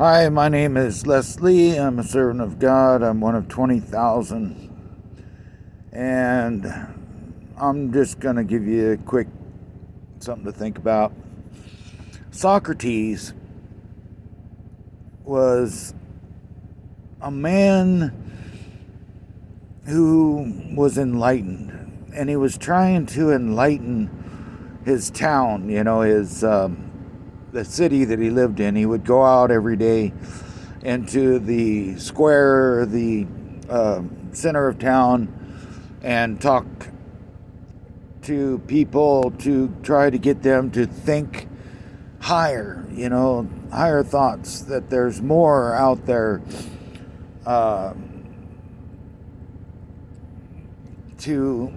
Hi, my name is Leslie. I'm a servant of God. I'm one of 20,000. And I'm just going to give you a quick something to think about. Socrates was a man who was enlightened. And he was trying to enlighten his town, the city that he lived in. He would go out every day into the square, the center of town, and talk to people to try to get them to think higher, higher thoughts, that there's more out there to,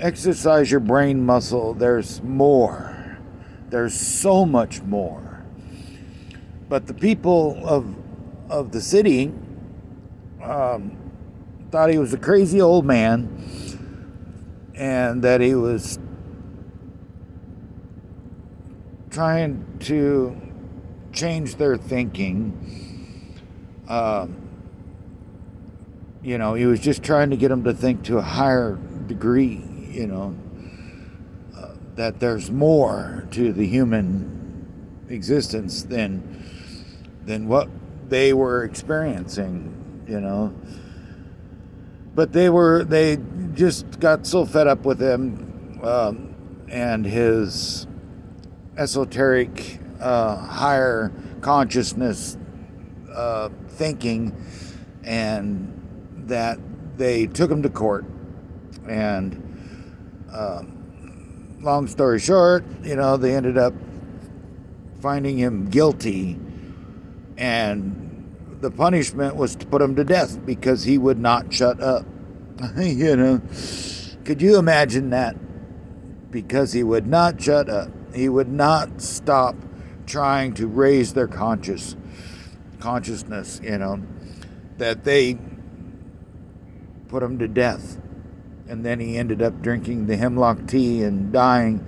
exercise your brain muscle. There's more. There's so much more. But the people of the city thought he was a crazy old man, and that he was trying to change their thinking. He was just trying to get them to think to a higher degree, that there's more to the human existence than what they were experiencing, But they just got so fed up with him and his esoteric higher consciousness thinking, and that they took him to court. And long story short, they ended up finding him guilty, and the punishment was to put him to death because he would not shut up. Could you imagine that? Because he would not shut up. He would not stop trying to raise their consciousness, that they put him to death. And then he ended up drinking the hemlock tea and dying.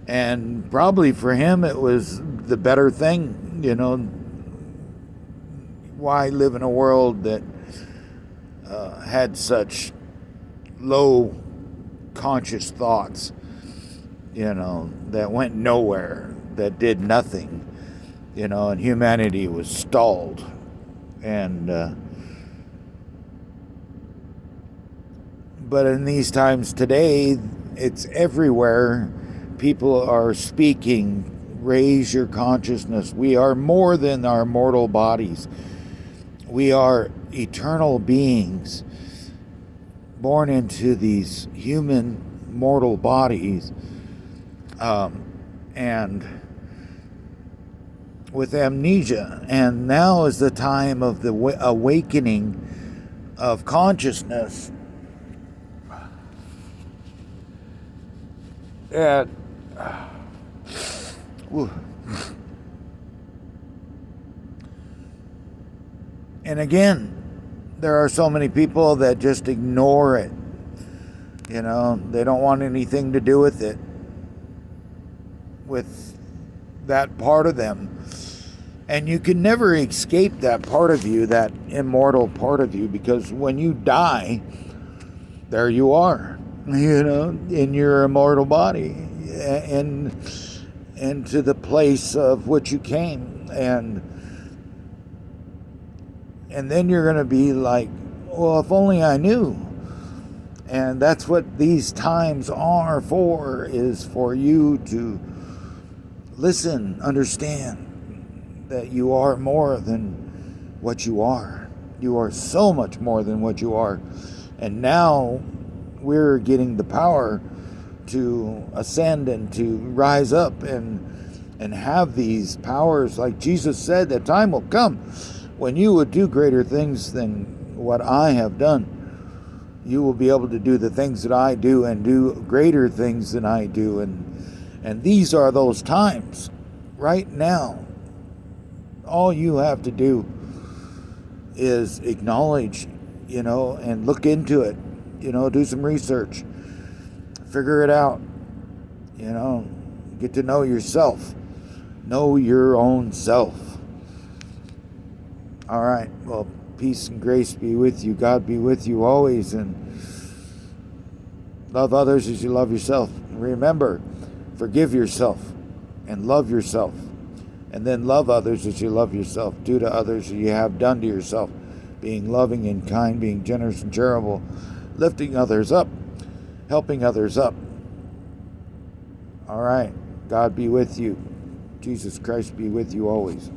And probably for him it was the better thing, Why live in a world that had such low conscious thoughts, that went nowhere, that did nothing, and humanity was stalled. And but in these times today, it's everywhere. People are speaking, raise your consciousness. We are more than our mortal bodies. We are eternal beings born into these human mortal bodies, and with amnesia. And now is the time of the awakening of consciousness. And again, there are so many people that just ignore it. They don't want anything to do with it, with that part of them. And you can never escape that part of you, that immortal part of you, because when you die, there you are, in your immortal body, and to the place of which you came. And then you're going to be like, well, if only I knew. And that's what these times are for, is for you to listen, understand that you are more than what you are. You are so much more than what you are. And now we're getting the power to ascend and to rise up and have these powers. Like Jesus said, that time will come when you would do greater things than what I have done. You will be able to do the things that I do, and do greater things than I do. And these are those times right now. All you have to do is acknowledge, and look into it, do some research, figure it out, Get to know yourself. Know your own self. All right. Well, peace and grace be with you. God be with you always. And love others as you love yourself. Remember, forgive yourself and love yourself. And then love others as you love yourself. Do to others as you have done to yourself. Being loving and kind, being generous and charitable, lifting others up, helping others up. All right. God be with you. Jesus Christ be with you always.